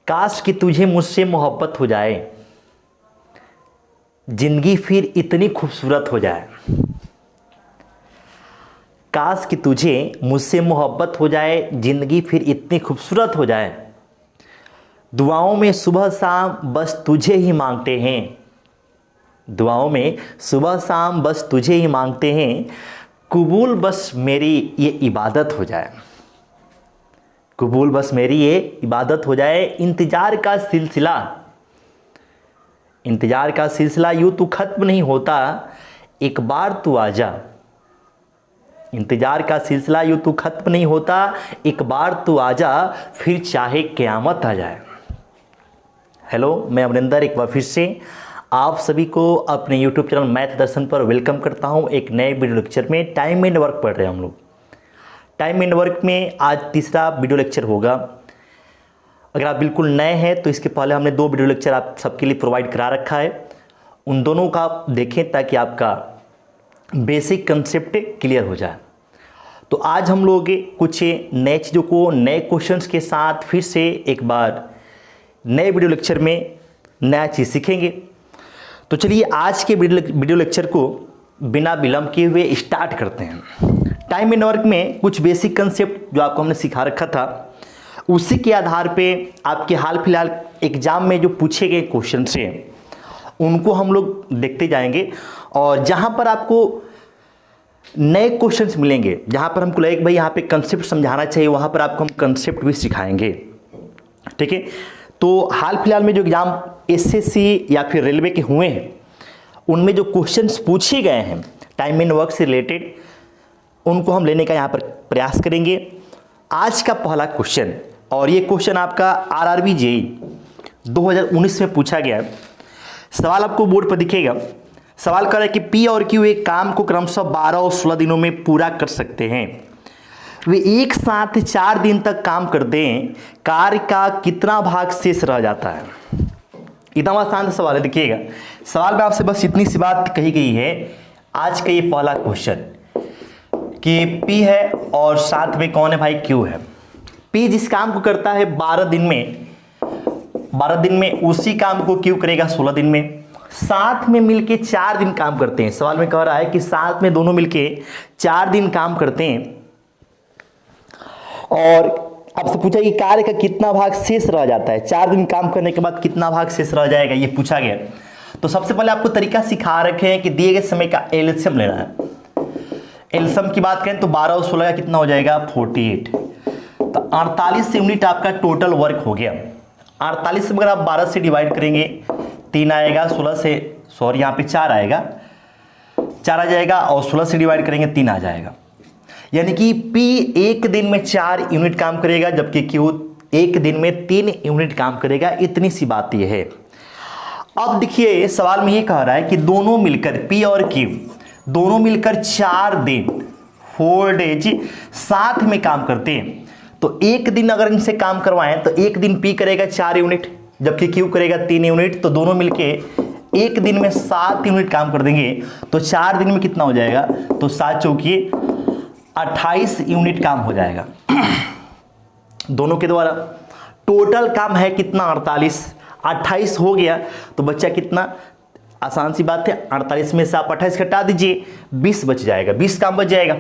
काश कि तुझे मुझसे मोहब्बत हो जाए, जिंदगी फिर इतनी खूबसूरत हो जाए। काश कि तुझे मुझसे मोहब्बत हो जाए, जिंदगी फिर इतनी खूबसूरत हो जाए। दुआओं में सुबह शाम बस तुझे ही मांगते हैं। दुआओं में सुबह शाम बस तुझे ही मांगते हैं। कबूल बस मेरी ये इबादत हो जाए। कबूल बस मेरी ये इबादत हो जाए। इंतजार का सिलसिला यूं तो खत्म नहीं होता, एक बार तू आजा। इंतजार का सिलसिला यूं तो खत्म नहीं होता, एक बार तू आजा, फिर चाहे क़यामत आ जाए। हेलो, मैं अमरिंदर एक बार फिर से आप सभी को अपने यूट्यूब चैनल मैथ दर्शन पर वेलकम करता हूं। एक नए वीडियो लेक्चर में टाइम एंड वर्क पढ़ रहे हैं हम लोग। टाइम एंड वर्क में आज तीसरा वीडियो लेक्चर होगा। अगर आप बिल्कुल नए हैं तो इसके पहले हमने 2 वीडियो लेक्चर आप सबके लिए प्रोवाइड करा रखा है, उन दोनों का आप देखें ताकि आपका बेसिक कंसेप्ट क्लियर हो जाए। तो आज हम लोग कुछ नए चीज़ों को नए क्वेश्चंस के साथ फिर से एक बार नए वीडियो लेक्चर में नया चीज़ सीखेंगे। तो चलिए आज के वीडियो लेक्चर को बिना विलंब किए हुए स्टार्ट करते हैं। टाइम एंड वर्क में कुछ बेसिक कंसेप्ट जो आपको हमने सिखा रखा था, उसी के आधार पे आपके हाल फिलहाल एग्जाम में जो पूछे गए क्वेश्चन हैं उनको हम लोग देखते जाएंगे। और जहां पर आपको नए क्वेश्चंस मिलेंगे, जहां पर हमको लगेगा भाई यहाँ पे कंसेप्ट समझाना चाहिए, वहां पर आपको हम कंसेप्ट भी सिखाएंगे। ठीक है, तो हाल फिलहाल में जो एग्जाम एसएससी या फिर रेलवे के हुए हैं उनमें जो क्वेश्चंस पूछे गए हैं टाइम एंड वर्क से रिलेटेड, उनको हम लेने का यहाँ पर प्रयास करेंगे। आज का पहला क्वेश्चन, और ये क्वेश्चन आपका आरआरबी जेईई 2019 में पूछा गया है। सवाल आपको बोर्ड पर दिखेगा। सवाल कर रहा है कि पी और क्यू एक काम को क्रमशः 12 और 16 दिनों में पूरा कर सकते हैं। वे एक साथ 4 दिन तक काम करते हैं। कार्य का कितना भाग शेष रह जाता है? इतना आसान सवाल है। देखिएगा, सवाल में आपसे बस इतनी सी बात कही गई है। आज का ये पहला क्वेश्चन कि P है और साथ में कौन है भाई? Q है। P जिस काम को करता है 12 दिन में उसी काम को Q करेगा 16 दिन में। साथ में मिलके 4 दिन काम करते हैं। सवाल में कह रहा है कि साथ में दोनों मिलके 4 दिन काम करते हैं। और आपसे पूछा कि कार्य का कितना भाग शेष रह जाता है, 4 दिन काम करने के बाद कितना भाग शेष रह जाएगा, ये पूछा गया। तो सबसे पहले आपको तरीका सिखा रखे हैं कि दिए गए समय का एलसीएम लेना है। एलसीएम की बात करें तो 12 और 16 का कितना हो जाएगा? 48। तो 48 यूनिट आपका टोटल वर्क हो गया। 48 से अगर आप 12 से डिवाइड करेंगे 3 आएगा, 16 से सॉरी यहाँ पे 4 आएगा, 4 आ जाएगा, और 16 से डिवाइड करेंगे 3 आ जाएगा। यानी कि P एक दिन में 4 यूनिट काम करेगा, जबकि Q एक दिन में 3 यूनिट काम करेगा। इतनी सी बात यह है। अब देखिए, सवाल में ये कह रहा है कि दोनों मिलकर P और Q दोनों मिलकर 4 दिन 4 डेज साथ में काम करते हैं। तो एक दिन अगर इनसे काम करवाएं तो एक दिन P करेगा 4 यूनिट, जबकि Q करेगा 3 यूनिट। तो दोनों मिलके एक दिन में 7 यूनिट काम कर देंगे। तो 4 दिन में कितना हो जाएगा? तो 7 चौकी 28 यूनिट काम हो जाएगा दोनों के द्वारा। टोटल काम है कितना? 48। 28 हो गया तो बच्चा कितना? आसान सी बात है, 48 में से आप 28 घटा दीजिए, 20 बच जाएगा। 20 काम बच जाएगा।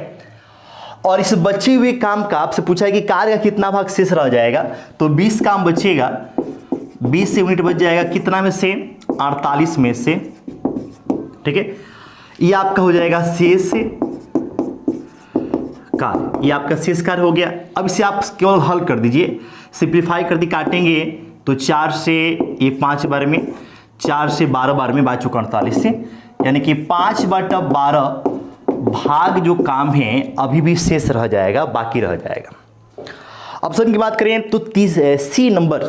और इस बचे हुए काम का आपसे पूछा है कि कार्य का कितना भाग शेष रह जाएगा, तो 20 काम बचेगा, 20 यूनिट बच जाएगा। कितना में से? 48 में से। ठीक है, ये आपका हो जाएगा शेष कार्य। ये आपका शेष कार्य हो गया। अब इसे आप केवल हल कर दीजिए, सिंप्लीफाई कर दी, काटेंगे तो 4 से ये 5 बार में, 4 से 12 बार में, बाचू 48 से, यानी कि 5/12 भाग जो काम है अभी भी शेष रह जाएगा, बाकी रह जाएगा। ऑप्शन की बात करें तो सी नंबर,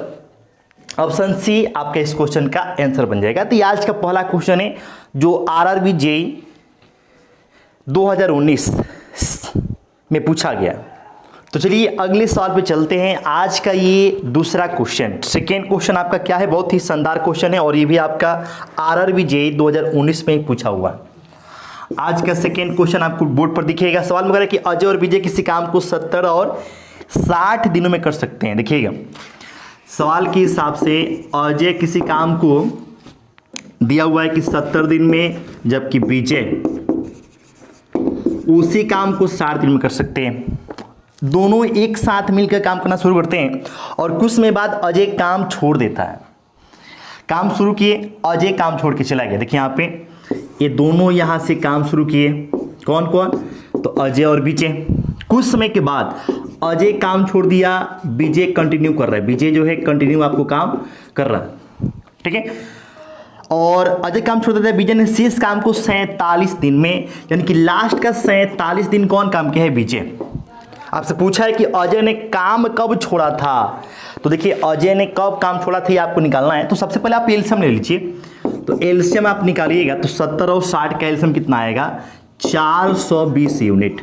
ऑप्शन सी आपका इस क्वेश्चन का आंसर बन जाएगा। तो आज का पहला क्वेश्चन है जो आरआरबी जेईई 2019 में पूछा गया। तो चलिए अगले सवाल पे चलते हैं। आज का ये दूसरा क्वेश्चन, सेकेंड क्वेश्चन आपका क्या है? बहुत ही शानदार क्वेश्चन है और ये भी आपका आरआरबी जेईई 2019 में ही पूछा हुआ है। आज का सेकेंड क्वेश्चन आपको बोर्ड पर दिखेगा। सवाल में कह रहा है कि अजय और विजय किसी काम को 70 और 60 दिनों में कर सकते हैं। देखिएगा, सवाल के हिसाब से अजय किसी काम को दिया हुआ है कि 70 दिन में, जबकि विजय उसी काम को 60 दिन में कर सकते हैं। दोनों एक साथ मिलकर काम करना शुरू करते हैं और कुछ समय बाद अजय काम छोड़ देता है। काम शुरू किए, अजय काम छोड़ के चला गया। देखिए यहाँ पे ये दोनों यहाँ से काम शुरू किए। कौन कौन? तो अजय और विजय। कुछ समय के बाद अजय काम छोड़ दिया, विजय कंटिन्यू कर रहा है। विजय जो है कंटिन्यू आपको काम कर रहा है, ठीक है। और अजय काम छोड़ देता है, विजय ने शेष काम को 47 दिन में, यानी कि लास्ट का 47 दिन कौन काम किया है? विजय। आपसे पूछा है कि अजय ने काम कब छोड़ा था, तो देखिए अजय ने कब काम छोड़ा था ये आपको निकालना है। तो सबसे पहले आप एलसीएम ले लीजिए। तो एलसीएम आप निकालिएगा तो 70 और 60 का एलसीएम कितना आएगा? 420 यूनिट।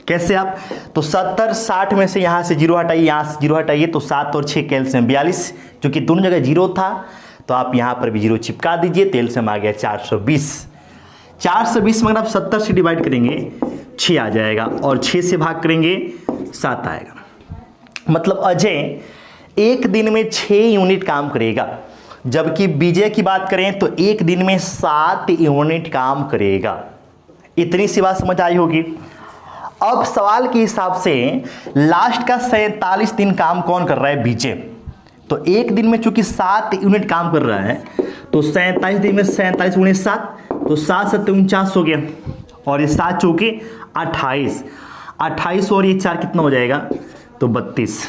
कैसे आप? तो 70 60 में से यहाँ से 0 हटाइए, यहाँ से 0 हटाइए, तो 7 और 6 का एलसीएम 42, जो कि दोनों जगह 0 था, तो आप यहाँ पर भी 0 चिपका दीजिए, तो एलसीएम आ गया 420। 420 में अगर आप 70 से डिवाइड करेंगे 6 आ जाएगा, और 6 से भाग करेंगे 7 आएगा। मतलब अजय एक दिन में 6 यूनिट काम करेगा, जबकि विजय की बात करें तो एक दिन में 7 यूनिट काम करेगा। इतनी सी बात समझ आई होगी। अब सवाल के हिसाब से लास्ट का 47 दिन काम कौन कर रहा है? विजय। तो एक दिन में चूंकि 7 यूनिट काम कर रहा है, तो 47 दिन में 47 गुणे 7, तो 7 7 49 हो गया, और ये 7 चौके 28, 28 और ये 4 कितना हो जाएगा? तो 32,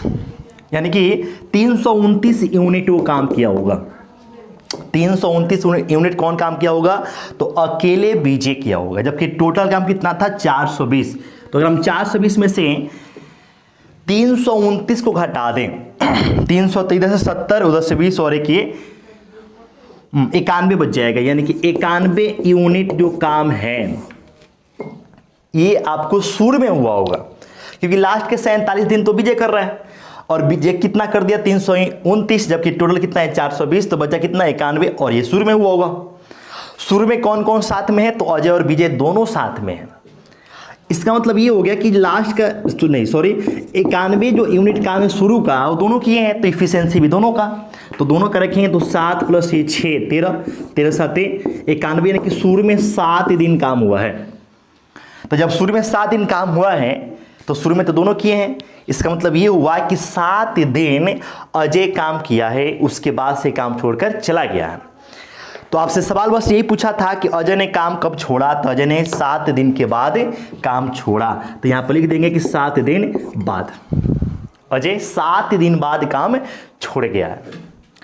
यानी कि 329 यूनिट वो काम किया होगा। 329 यूनिट कौन काम किया होगा? तो अकेले विजय किया होगा, जबकि टोटल काम कितना था? 420। तो अगर हम 420 में से 329 को घटा दें, 300 तो इधर से 70, उधर से 20 और एक ये 91 बच जाएगा, यानी कि 91 यूनिट जो काम है ये आपको शुरू में हुआ होगा, क्योंकि लास्ट के 47 दिन तो विजय कर रहा है, और विजय कितना कर दिया? 329, जबकि टोटल कितना है? 420, तो बचा कितना? 91, और ये शुरू में हुआ होगा। शुरू में कौन कौन साथ में है? तो अजय और विजय दोनों साथ में है। इसका मतलब ये हो गया कि लास्ट का नहीं, सॉरी, 91 जो यूनिट काम है शुरू का, वो दोनों किए हैं, तो इफिशिएंसी भी दोनों का, तो दोनों का रखेंगे, तो 7 + ये 6 13, 13 7 91, यानी कि शुरू में 7 दिन काम हुआ है। तो जब शुरू में 7 दिन काम हुआ है, तो शुरू में तो दोनों किए हैं। इसका मतलब ये हुआ कि 7 दिन अजय काम किया है, उसके बाद से काम छोड़कर चला गया है। तो आपसे सवाल बस यही पूछा था कि अजय ने काम कब छोड़ा, तो अजय ने 7 दिन के बाद काम छोड़ा। तो यहाँ पर लिख देंगे कि 7 दिन बाद, अजय 7 दिन बाद काम छोड़ गया है।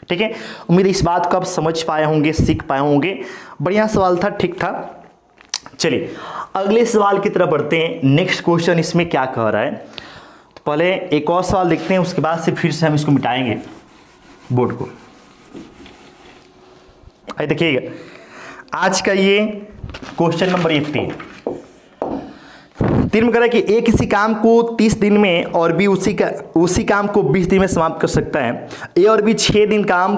ठीक है, उम्मीद है इस बात को आप समझ पाए होंगे, सीख पाए होंगे। बढ़िया सवाल था, ठीक था। चलिए अगले सवाल की तरफ बढ़ते हैं। नेक्स्ट क्वेश्चन इसमें क्या कह रहा है, तो पहले एक और सवाल देखते हैं, उसके बाद से फिर से हम इसको मिटाएंगे बोर्ड को। आइए देखिएगा, आज का ये क्वेश्चन नंबर 3 में कह रहा है कि ए किसी काम को 30 दिन में और बी उसी काम को 20 दिन में समाप्त कर सकता है। ए और बी 6 दिन काम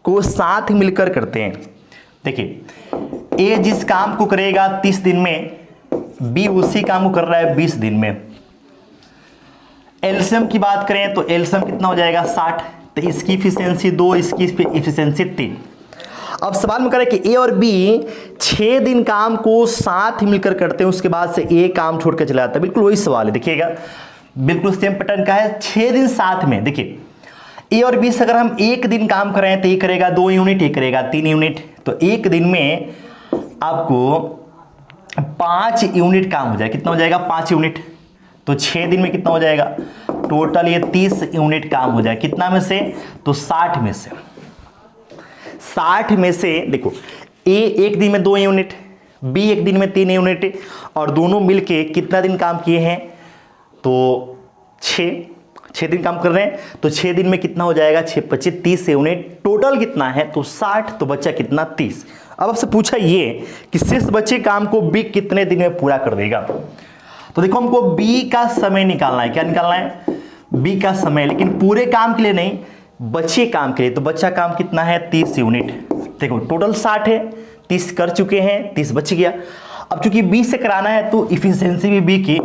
को साथ मिलकर करते हैं। देखिए, ए जिस काम को करेगा 30 दिन में, बी उसी काम को कर रहा है 20 दिन में। एलसीएम की बात करें तो एलसीएम कितना हो जाएगा? 60। तो इसकी इफिशिएंसी 2, इसकी इफिशिएंसी 3। अब सवाल में कह रहा है कि ए और बी 6 दिन काम को साथ मिलकर करते हैं, उसके बाद से ए काम छोड़कर चला जाता है। बिल्कुल वही सवाल है, देखिएगा बिल्कुल सेम पैटर्न का है। 6 दिन साथ में, देखिए ए और बी से अगर हम 1 दिन काम कर रहे हैं तो ए करेगा 2 यूनिट, ए करेगा 3 यूनिट। तो 1 दिन में आपको 5 यूनिट काम हो जाएगा। कितना हो जाएगा? 5 यूनिट। तो 6 दिन में कितना हो जाएगा? टोटल ये 30 यूनिट काम हो जाएगा। कितना में से? तो 60 में से। 60 में से देखो, ए 1 दिन में 2 यूनिट, बी 1 दिन में 3 यूनिट, और दोनों मिलके कितना दिन काम किए हैं? तो 6 दिन काम कर रहे हैं। तो 6 दिन में कितना हो जाएगा? 6 × 25 30 यूनिट। टोटल कितना है? तो 60। तो बच्चा कितना? 30। अब आपसे पूछा ये कि शेष बचे काम को बी कितने दिन में पूरा कर देगा। तो देखो, हमको बी का समय निकालना है। क्या निकालना है? बी का समय, लेकिन पूरे काम के लिए नहीं, बचे काम के लिए। तो बच्चा काम कितना है? 30 यूनिट। देखो टोटल 60 है, 30 कर चुके हैं, 30 बच गया। अब चूंकि बी से कराना है तो इफिशिएंसी भी बी की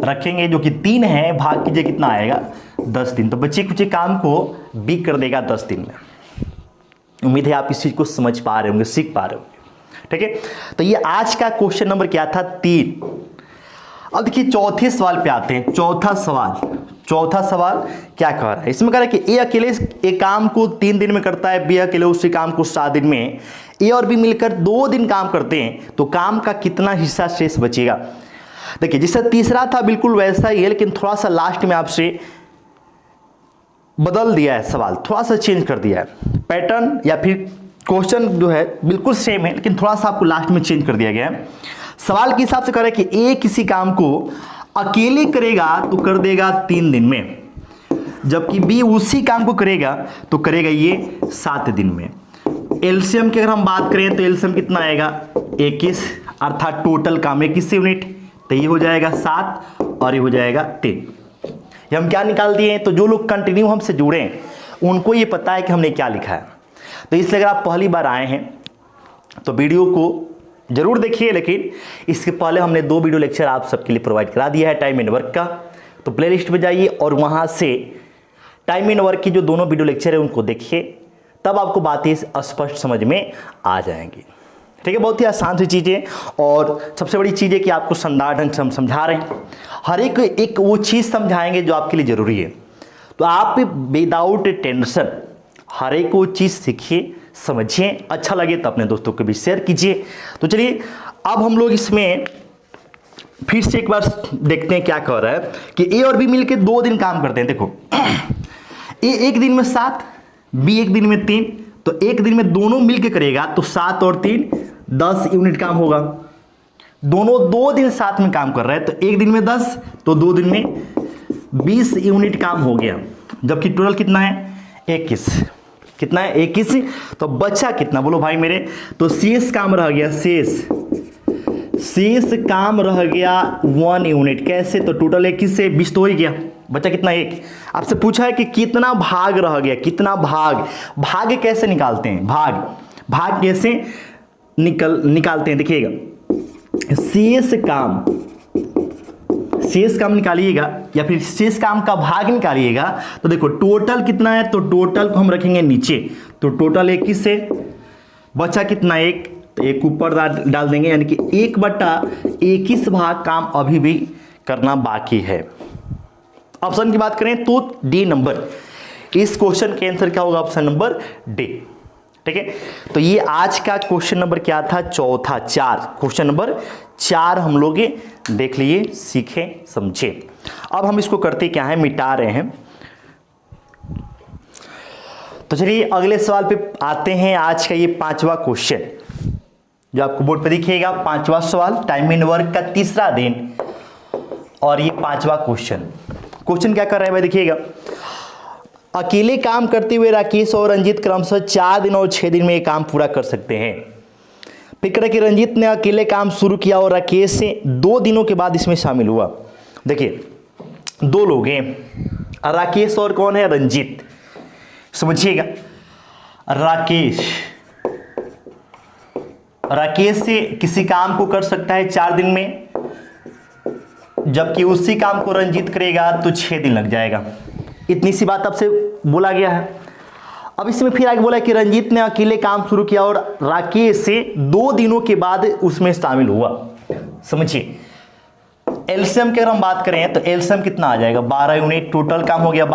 रखेंगे जो कि 3 है, भाग कीजिए कितना आएगा 10 दिन। तो बच्चे कुछ काम को बी कर देगा 10 दिन में। उम्मीद है आप इस चीज को समझ पा रहे होंगे, सीख पा रहे होंगे। ठीक है, तो ये आज का क्वेश्चन नंबर क्या था 3। अब देखिए चौथे सवाल पे आते हैं। चौथा सवाल क्या कह रहा है, इसमें कह रहा है कि ए अकेले एक काम को 3 दिन में करता है, बी अकेले उसी काम को 7 दिन में, ए और बी मिलकर 2 दिन काम करते हैं, तो काम का कितना हिस्सा शेष बचेगा। देखिए जैसा तीसरा था बिल्कुल वैसा ही है, लेकिन थोड़ा सा लास्ट में आपसे बदल दिया है, सवाल थोड़ा सा चेंज कर दिया है। पैटर्न या फिर क्वेश्चन जो है बिल्कुल सेम है, लेकिन थोड़ा सा आपको लास्ट में चेंज कर दिया गया है। सवाल के हिसाब से कह रहा है कि ए किसी काम को अकेले करेगा तो कर देगा 3 दिन में, जबकि बी उसी काम को करेगा तो करेगा ये 7 दिन में। एलसीएम की अगर हम बात करें तो एलसीएम कितना आएगा 21, अर्थात टोटल काम 21 यूनिट, तो ये हो जाएगा 7 और ये हो जाएगा 3। ये हम क्या निकाल दिए हैं, तो जो लोग कंटिन्यू हमसे जुड़े हैं उनको ये पता है कि हमने क्या लिखा है। तो इसलिए अगर आप पहली बार आए हैं तो वीडियो को जरूर देखिए, लेकिन इसके पहले हमने 2 वीडियो लेक्चर आप सबके लिए प्रोवाइड करा दिया है टाइम एंड वर्क का। तो प्लेलिस्ट में जाइए और वहां से टाइम एंड वर्क की जो दोनों वीडियो लेक्चर है उनको देखिए, तब आपको बातें स्पष्ट समझ में आ जाएंगी। ठीक है, बहुत ही आसान सी चीज़ें, और सबसे बड़ी चीज़ है कि आपको शानदार ढंग से हम समझा रहे हैं। हर एक वो चीज़ समझाएंगे जो आपके लिए ज़रूरी है। तो आप विदाउट टेंशन हर एक वो चीज़ सीखिए, समझिए, अच्छा लगे तो अपने दोस्तों के भी शेयर कीजिए। तो चलिए अब हम लोग इसमें फिर से एक बार देखते हैं क्या कह रहा है कि ए और बी मिलकर 2 दिन काम करते हैं। देखो ए 1 दिन में 7, बी 1 दिन में 3, तो 1 दिन में दोनों मिलकर करेगा तो 7 और 3 10 यूनिट काम होगा। दोनों 2 दिन साथ में काम कर रहे हैं, तो 1 दिन में 10 तो 2 दिन में 20 यूनिट काम हो गया, जबकि टोटल कितना है 21। कितना है 21। तो बचा कितना बोलो भाई मेरे, तो शेष काम रह गया, शेष काम रह गया 1 यूनिट। कैसे, तो टोटल 21 से 20 तो हो ही गया, बचा कितना 1। आपसे पूछा है कि कितना भाग रह गया, कितना भाग कैसे निकालते हैं, भाग कैसे निकालते हैं देखिएगा। शेष काम निकालिएगा या फिर शेष काम का भाग निकालिएगा, तो देखो टोटल कितना है, तो टोटल को हम रखेंगे नीचे, तो टोटल 21 से बचा कितना 1, तो 1 ऊपर डाल देंगे, यानी कि 1/21 भाग काम अभी भी करना बाकी है। ऑप्शन की बात करें तो डी नंबर, इस क्वेश्चन के आंसर क्या होगा, ऑप्शन नंबर डी। ठीक है, तो ये आज का क्वेश्चन नंबर क्या था, चौथा 4, क्वेश्चन नंबर 4 हम लोग देख लिए, सीखे, समझे। अब हम इसको करते क्या है, मिटा रहे हैं। तो चलिए अगले सवाल पे आते हैं। आज का ये 5वां क्वेश्चन जो आपको बोर्ड पे दिखेगा, 5वां सवाल, टाइम एंड वर्क का 3रा दिन, और ये 5वां क्वेश्चन क्या कर रहा है भाई देखिएगा। अकेले काम करते हुए राकेश और रंजीत क्रमशः 4 दिन और 6 दिन में ये काम पूरा कर सकते हैं। फिक्र कि रंजीत ने अकेले काम शुरू किया और राकेश से 2 दिनों के बाद इसमें शामिल हुआ। देखिए 2 लोग हैं, राकेश और कौन है, रंजीत। समझिएगा, राकेश से किसी काम को कर सकता है 4 दिन में, जबकि उसी काम को रंजीत करेगा तो 6 दिन लग जाएगा। इतनी सी बात आपसे बोला गया है। अब इसमें फिर आगे बोला कि रंजीत ने अकेले काम शुरू किया और राकेश से 2 दिनों के बाद उसमें शामिल हुआ। समझिए, एलसीएम की अगर हम बात करें तो एलसीएम कितना आ जाएगा, 12 यूनिट, टोटल काम हो गया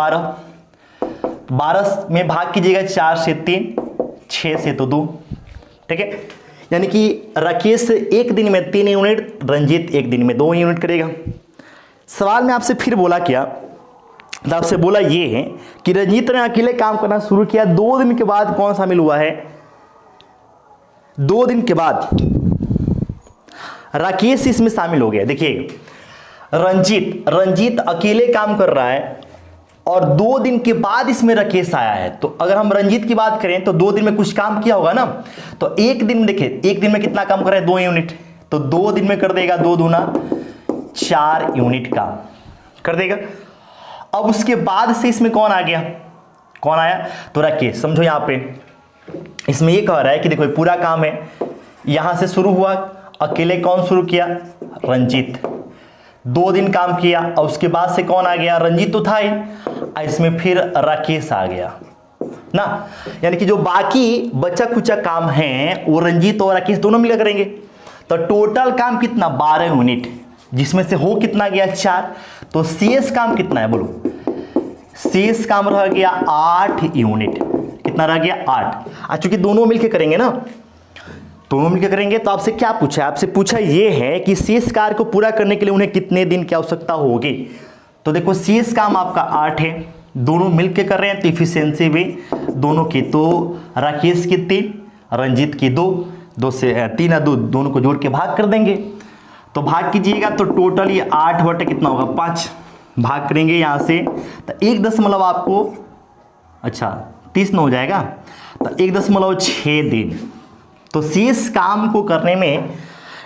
12 में भाग कीजिएगा 4 से 3, 6 से तो 2। ठीक है, यानी कि राकेश 1 दिन में 3 यूनिट, रंजीत 1 दिन में 2 यूनिट करेगा। सवाल में आपसे फिर बोला क्या, तो आपसे बोला ये है कि रंजीत ने अकेले काम करना शुरू किया, 2 दिन के बाद कौन शामिल हुआ है, 2 दिन के बाद राकेश इसमें शामिल हो गया। देखिए रंजीत अकेले काम कर रहा है और 2 दिन के बाद इसमें राकेश आया है। तो अगर हम रंजीत की बात करें तो 2 दिन में कुछ काम किया होगा ना, तो 1 दिन में देखिए 1 दिन में कितना काम कर रहा है, 2 यूनिट, तो 2 दिन में कर देगा 2 दूना 4 यूनिट काम कर देगा। अब उसके बाद से इसमें कौन आ गया, कौन आया, तो राकेश। समझो यहां पे इसमें ये कह रहा है कि देखो पूरा काम है, यहां से शुरू हुआ, अकेले कौन शुरू किया, रंजीत, 2 दिन काम किया और उसके बाद से कौन आ गया, रंजीत तो था ही, इसमें फिर राकेश आ गया ना, यानी कि जो बाकी बचा कुचा काम है वो रंजीत और राकेश दोनों मिलकर करेंगे। तो टोटल काम कितना, 12 यूनिट, जिसमें से हो कितना गया 4, तो शेष काम कितना है बोलो, शेष काम रह गया 8 यूनिट, कितना रह गया 8। चूंकि दोनों मिलकर करेंगे ना, दोनों मिलकर करेंगे, तो आपसे क्या पूछा है, आपसे पूछा ये है कि शेष कार्य को पूरा करने के लिए उन्हें कितने दिन की आवश्यकता होगी। तो देखो शेष काम आपका 8 है, दोनों मिलकर कर रहे हैं तो इफिशियंसी भी दोनों की, तो राकेश की 3, रंजीत की 2, 2 से 3 और 2 दोनों को जोड़ के भाग कर देंगे। तो भाग कीजिएगा तो टोटल ये 8 बटे कितना होगा 5, भाग करेंगे यहाँ से तो 1 आपको 30 न हो जाएगा, तो 1.6 दिन। तो शेष काम को करने में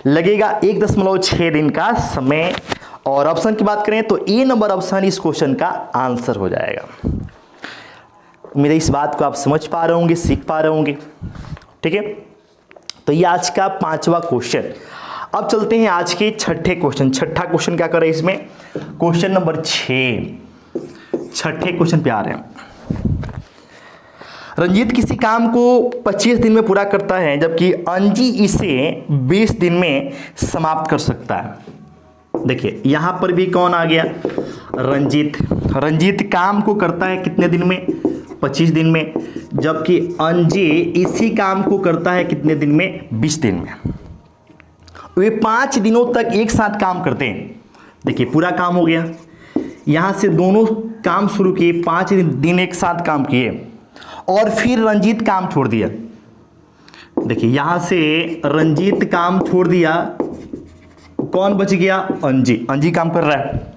लगेगा 1.6 दिन का समय। और ऑप्शन की बात करें तो ए नंबर ऑप्शन इस क्वेश्चन का आंसर हो जाएगा। मेरे इस बात को आप समझ पा रहे होंगे, सीख पा रहे होंगे, ठीक है। तो ये आज का 5वां क्वेश्चन। अब चलते हैं आज के छठे क्वेश्चन। छठा क्वेश्चन क्या कर रहे हैं इसमें, क्वेश्चन नंबर 6, छठे क्वेश्चन पे आ रहे हैं। रंजीत किसी काम को 25 दिन में पूरा करता है जबकि अंजी इसे 20 दिन में समाप्त कर सकता है। देखिए यहां पर भी कौन आ गया, रंजीत। रंजीत काम को करता है कितने दिन में, 25 दिन में, जबकि अंजी इसी काम को करता है कितने दिन में, 20 दिन में। वे 5 दिनों तक एक साथ काम करते हैं। देखिए पूरा काम हो गया, यहां से दोनों काम शुरू किए, 5 दिन एक साथ काम किए और फिर रंजीत काम छोड़ दिया। देखिए यहां से रंजीत काम छोड़ दिया, कौन बच गया, अंजी। अंजी काम कर रहा है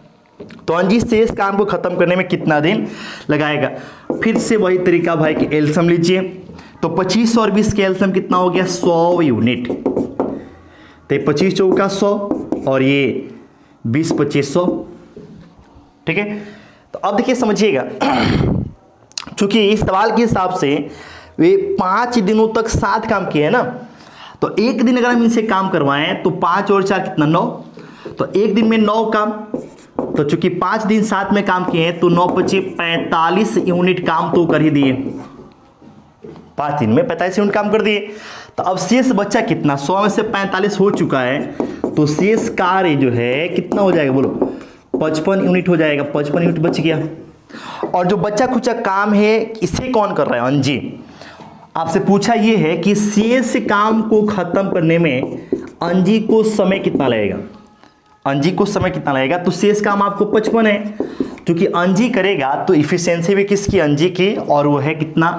तो अंजी शेष काम को खत्म करने में कितना दिन लगाएगा। फिर से वही तरीका भाई कि एलसीएम लीजिए, तो 25 और 20 के एलसीएम कितना हो गया, 100 यूनिट। तो 25 चौका 100 और ये 20 25 100, ठीक है। तो अब देखिए समझिएगा, चूंकि इस सवाल के हिसाब से वे 5 दिनों तक साथ काम किए हैं ना, तो एक दिन अगर हम इनसे काम करवाएं तो 5 और 4 कितना 9, तो एक दिन में 9 काम। तो चूंकि 5 दिन साथ में काम किए हैं तो 9 25 45 यूनिट काम तो कर ही दिए, 5 दिन में 45 यूनिट काम कर दिए। तो अब शेष बच्चा कितना, 100 में से 45 हो चुका है, तो शेष कार्य जो है कितना हो जाएगा बोलो, 55 यूनिट हो जाएगा, 55 यूनिट बच गया। और जो बच्चा कुचा काम है इसे कौन कर रहा है, अंजी। आपसे पूछा यह है कि शेष काम को खत्म करने में अंजी को समय कितना लगेगा, अंजी को समय कितना लगेगा। तो शेष काम आपको 55 है, क्योंकि अंजी करेगा तो इफिशियंसी भी किसकी, अंजी की, और वो है कितना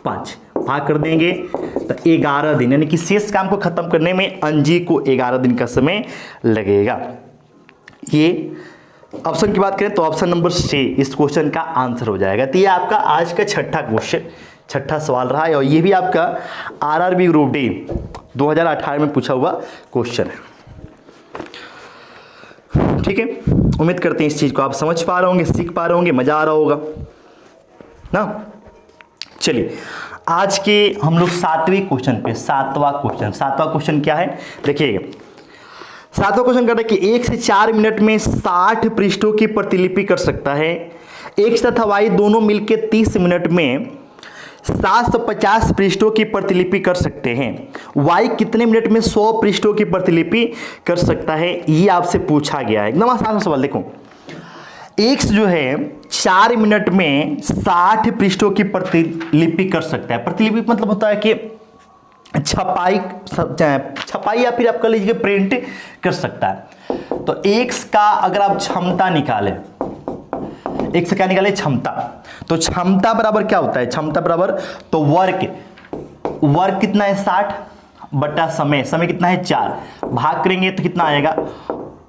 5, भाग कर देंगे तो 11 दिन, यानी कि शेष काम को खत्म करने में अंजी को 11 दिन का समय लगेगा। ये ऑप्शन की बात करें तो ऑप्शन नंबर C इस क्वेश्चन का आंसर हो जाएगा। तो ये आपका आज का छठा क्वेश्चन, छठा सवाल रहा है और ये भी आपका RRB ग्रुप डी 2018 में पूछा हुआ क्वेश्चन है, ठीक है। उम्मीद करते हैं इस चीज को आप समझ पा रहे होंगे, सीख पा रहे होंगे, मजा आ रहा होगा ना। चलिए आज के हम लोग 7वें क्वेश्चन पे, 7वां क्वेश्चन क्या है देखिएगा। 7वां क्वेश्चन कहता है कि 1 से 4 मिनट में 60 पृष्ठों की प्रतिलिपि कर सकता है। X तथा Y दोनों मिलकर 30 मिनट में 750 पृष्ठों की प्रतिलिपि कर सकते हैं। Y कितने मिनट में 100 पृष्ठों की प्रतिलिपि कर सकता है, ये आपसे पूछा गया है। एकदम आसान सवाल। देखो X जो है 4 मिनट में 60 पृष्ठों की प्रतिलिपि कर सकता है। प्रतिलिपि मतलब होता है कि छपाई या फिर आप कह लीजिए प्रिंट कर सकता है। तो X का अगर आप क्षमता निकालें, X से क्या निकाले, क्षमता, तो क्षमता बराबर क्या होता है, क्षमता बराबर तो वर्क कितना है 60 बटा समय कितना है 4, भाग करेंगे तो कितना आएगा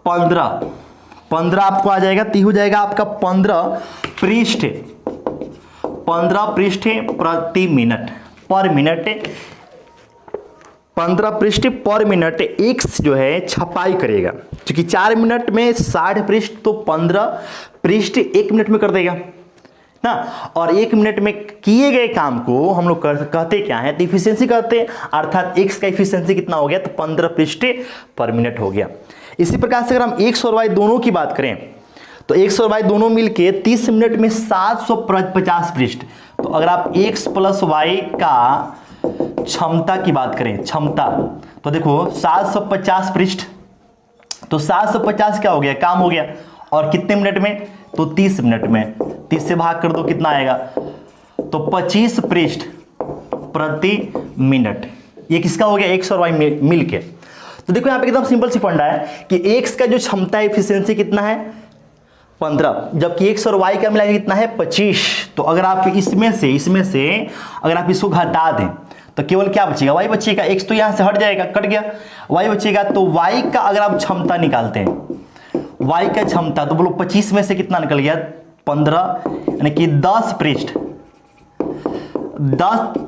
15 आपको आ जाएगा। तो हो जाएगा आपका 15 पृष्ठ प्रति मिनट, पर मिनट 15 पृष्ठ पर मिनट X जो है छपाई करेगा। क्योंकि 4 मिनट में 60 पृष्ठ, तो 15 पृष्ठ 1 मिनट में कर देगा ना। और 1 मिनट में किए गए काम को हम लोग कहते क्या है, तो इफिशियंसी कहते हैं। अर्थात X का इफिशियंसी कितना हो गया, तो 15 पृष्ठ पर मिनट हो गया। इसी प्रकार से अगर हम x और y दोनों की बात करें तो x और y दोनों मिलके 30 मिनट में 750 पृष्ठ। तो अगर आप x प्लस y का क्षमता की बात करें, क्षमता, तो देखो 750 पृष्ठ, तो 750 क्या हो गया, काम हो गया। और कितने मिनट में, तो 30 मिनट में। 30 से भाग कर दो, कितना आएगा, तो 25 पृष्ठ प्रति मिनट। ये किसका हो गया, x और y मिल के। तो देखो यहाँ पे एकदम सिंपल सी फंडा है कि x का जो क्षमता एफिशिएंसी कितना है 15, जबकि x और y का मिला कितना है 25। तो अगर आप इसमें से अगर आप इसको घटा दें तो केवल क्या बचेगा, y बचेगा। x तो यहाँ से हट जाएगा, कट गया, y बचेगा। तो y का अगर आप क्षमता निकालते हैं, y का क्षमता, तो बोलो 25 में से कितना निकल गया 15, यानी कि 10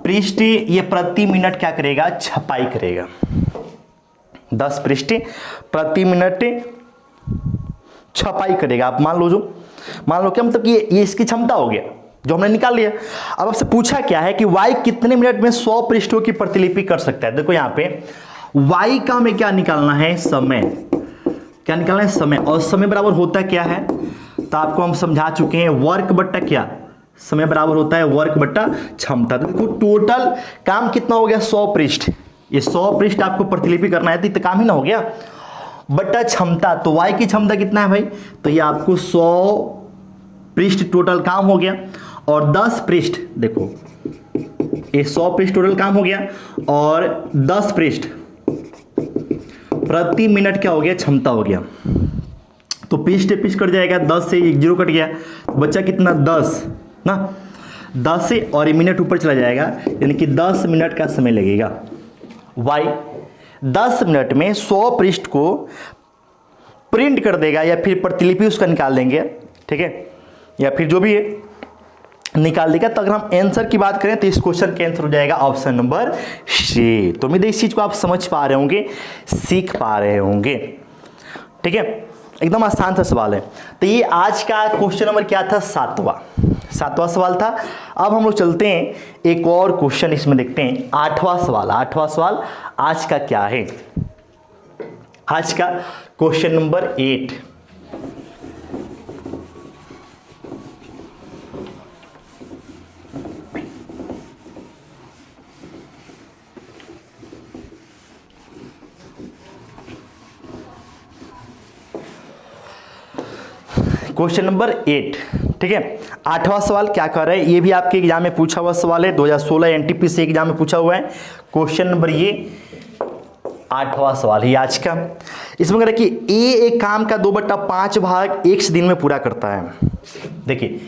पृष्ठ ये प्रति मिनट क्या करेगा, छपाई करेगा। 10 पृष्ठ प्रति मिनट छपाई करेगा। आप मान लो क्या मतलब कि ये इसकी क्षमता हो गया जो हमने निकाल लिया। अब आपसे पूछा क्या है कि y कितने मिनट में 100 पृष्ठों की प्रतिलिपि कर सकता है। देखो यहाँ पे y का हमें क्या निकालना है, समय। क्या निकालना है, समय। और समय बराबर होता क्या है, तो आपको हम समझा चुके हैं, वर्क बट्टा क्या, समय बराबर होता है वर्क बट्टा क्षमता। तो देखो टोटल काम कितना हो गया, 100 पृष्ठ। ये 100 पृष्ठ आपको प्रतिलिपि करना है तो इतना काम ही ना हो गया, बट्टा क्षमता। तो y की क्षमता कितना है भाई, तो ये आपको 100 पृष्ठ टोटल काम हो गया। और 10 पृष्ठ, देखो ये 100 पृष्ठ टोटल काम हो गया, और 10 पृष्ठ प्रति मिनट क्या हो गया, क्षमता हो गया। तो पृष्ठ कट जाएगा, 10 से 1 0 कट गया, बच्चा कितना 10 ना, 10 से और ये मिनट ऊपर चला जाएगा, यानी कि 10 मिनट का समय लगेगा। y 10 मिनट में 100 पृष्ठ को प्रिंट कर देगा, या फिर प्रतिलिपि उसका निकाल देंगे, ठीक है, या फिर जो भी है निकाल देगा। तो अगर हम आंसर की बात करें तो इस क्वेश्चन का आंसर हो जाएगा ऑप्शन नंबर सी। तो उम्मीद है इस चीज को आप समझ पा रहे होंगे, सीख पा रहे होंगे, ठीक है। एकदम आसान सा सवाल है। तो ये आज का क्वेश्चन नंबर क्या था, 7वां सवाल था। अब हम लोग चलते हैं एक और क्वेश्चन इसमें देखते हैं, 8वां सवाल आज का क्या है। आज का क्वेश्चन नंबर 8, क्वेश्चन नंबर 8, ठीक है। 8वां सवाल क्या कर रहा है, ये भी आपके एग्जाम में पूछा हुआ सवाल है, 2016 एनटीपीसी एग्जाम में पूछा हुआ है क्वेश्चन नंबर ये 8वां सवाल है आज का। इसमें कह रहा है कि ए एक काम का 2/5 भाग एक दिन में पूरा करता है। देखिए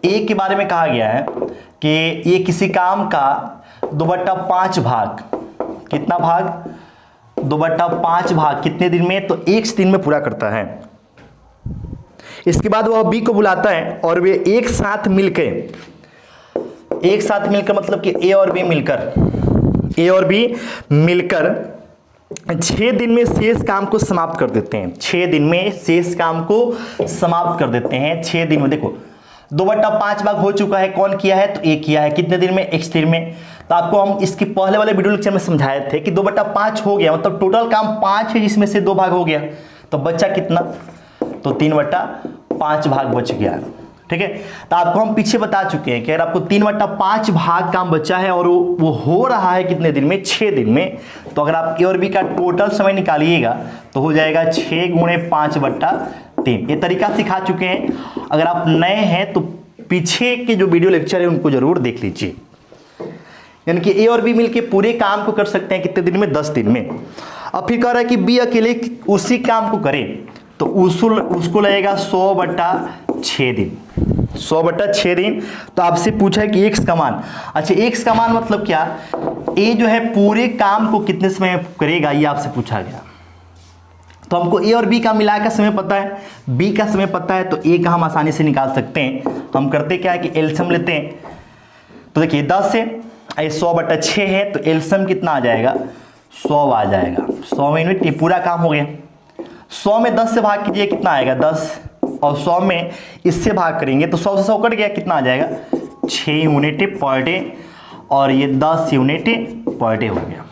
ए के बारे में कहा गया है कि ये किसी काम का 2/5 भाग, कितना भाग, 2/5 भाग कितने दिन में, तो एक दिन में पूरा करता है। इसके बाद वह बी को बुलाता है और वे एक साथ मिलकर मतलब कि ए और बी मिलकर 6 दिन में शेष काम को समाप्त कर देते हैं। 6 दिन में शेष काम को समाप्त कर देते हैं। 6 दिन में देखो 2/5 भाग हो चुका है, कौन किया है, तो ए किया है। कितने दिन में, x दिन में। तो आपको हम इसके पहले वाले वीडियो लेक्चर में समझाए थे कि 2/5 हो गया, मतलब टोटल काम 5 है जिसमें से 2 भाग हो गया, तो बच्चा कितना, तो 3/5 भाग बच गया, ठीक है। तो आपको हम पीछे बता चुके हैं कि अगर आपको 3/5 भाग काम बचा है और वो हो रहा है कितने दिन में, 6 दिन में, तो अगर आप ए और बी का टोटल समय निकालिएगा तो हो जाएगा 6 × 5/3। ये तरीका सिखा चुके हैं। अगर आप नए हैं तो पीछे के जो वीडियो लेक्चर है उनको जरूर देख लीजिए। यानी कि ए और बी मिलके पूरे काम को कर सकते हैं कितने दिन में, 10 दिन में। अब फिर कह रहा है कि बी अकेले उसी काम को करे, तो उसको लगेगा 100/6 दिन, 100/6 दिन। तो आपसे पूछा है कि एक्स का मान, अच्छा एक्स का मान मतलब क्या, ए जो है पूरे काम को कितने समय में करेगा, ये आपसे पूछा गया। तो हमको ए और बी का मिला का समय पता है, बी का समय पता है, तो ए का हम आसानी से निकाल सकते हैं। हम करते क्या है कि एलसीएम लेते हैं। तो देखिए 10 है, 100/6 है, तो एलसीएम कितना आ जाएगा, 100 आ जाएगा। 100 मिनट ये पूरा काम हो गया। 100 में 10 से भाग कीजिए, कितना आएगा 10, और 100 में इससे भाग करेंगे तो 100 से 100 कट गया, कितना आ जाएगा 6 यूनिट पर डे, और ये 10 यूनिट पर डे हो गया।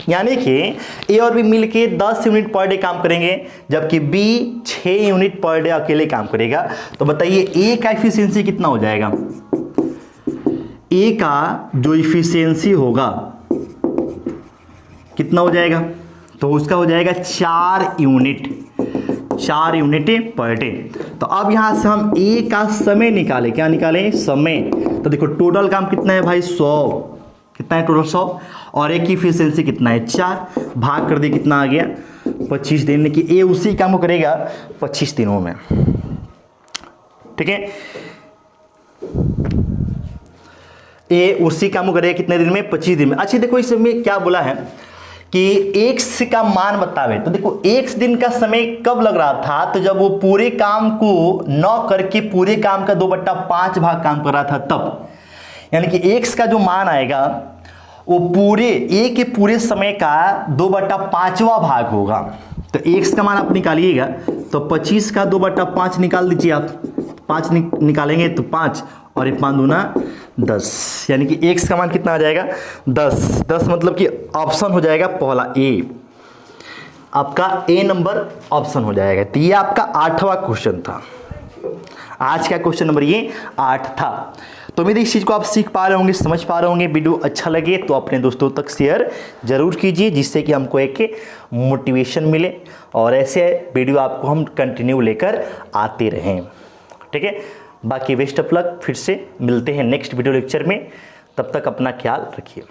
यानी कि ए और बी मिलके 10 यूनिट पर डे काम करेंगे, जबकि बी 6 यूनिट पर डे अकेले काम करेगा। तो बताइए ए का एफिशिएंसी कितना हो जाएगा? ए का जो एफिशिएंसी होगा कितना हो जाएगा? तो उसका हो जाएगा 4 यूनिट पर डे। तो अब यहां से हम ए का समय निकालें, क्या निकालें? समय। तो देखो टोटल काम कितना है भाई? 100। कितना है टोटल? 100। और ए की एफिशिएंसी कितना है? 4। भाग कर दे कितना आ गया? 25 दिन की ए उसी काम को करेगा 25 दिनों में। ठीक है, ए उसी काम को करेगा कितने दिन में? 25 दिन में। अच्छा देखो इसमें क्या बोला है कि x का मान बतावे। तो देखो x दिन का समय कब लग रहा था? तो जब वो पूरे काम को 9 करके पूरे काम का 2/5 भाग काम कर रहा था तब। यानी कि x का जो मान आएगा वो पूरे a के पूरे समय का 2/5वां भाग होगा। तो x का मान आप निकालिएगा तो 25 का 2/5 निकाल दीजिए आप। 5 निकालेंगे तो 5 और 5 दूना 10, यानी कि x का मान कितना आ जाएगा? 10। 10 मतलब कि ऑप्शन हो जाएगा पहला ए, आपका ए नंबर ऑप्शन हो जाएगा। तो ये आपका 8वां क्वेश्चन था। आज का क्वेश्चन नंबर ये 8 था। तो उम्मीद है इस चीज़ को आप सीख पा रहे होंगे, समझ पा रहे होंगे। वीडियो अच्छा लगे तो अपने दोस्तों तक शेयर जरूर कीजिए, जिससे कि हमको एक मोटिवेशन मिले और ऐसे वीडियो आपको हम कंटिन्यू लेकर आते रहें। ठीक है, बाकी बेस्ट ऑफ लक। फिर से मिलते हैं नेक्स्ट वीडियो लेक्चर में, तब तक अपना ख्याल रखिए।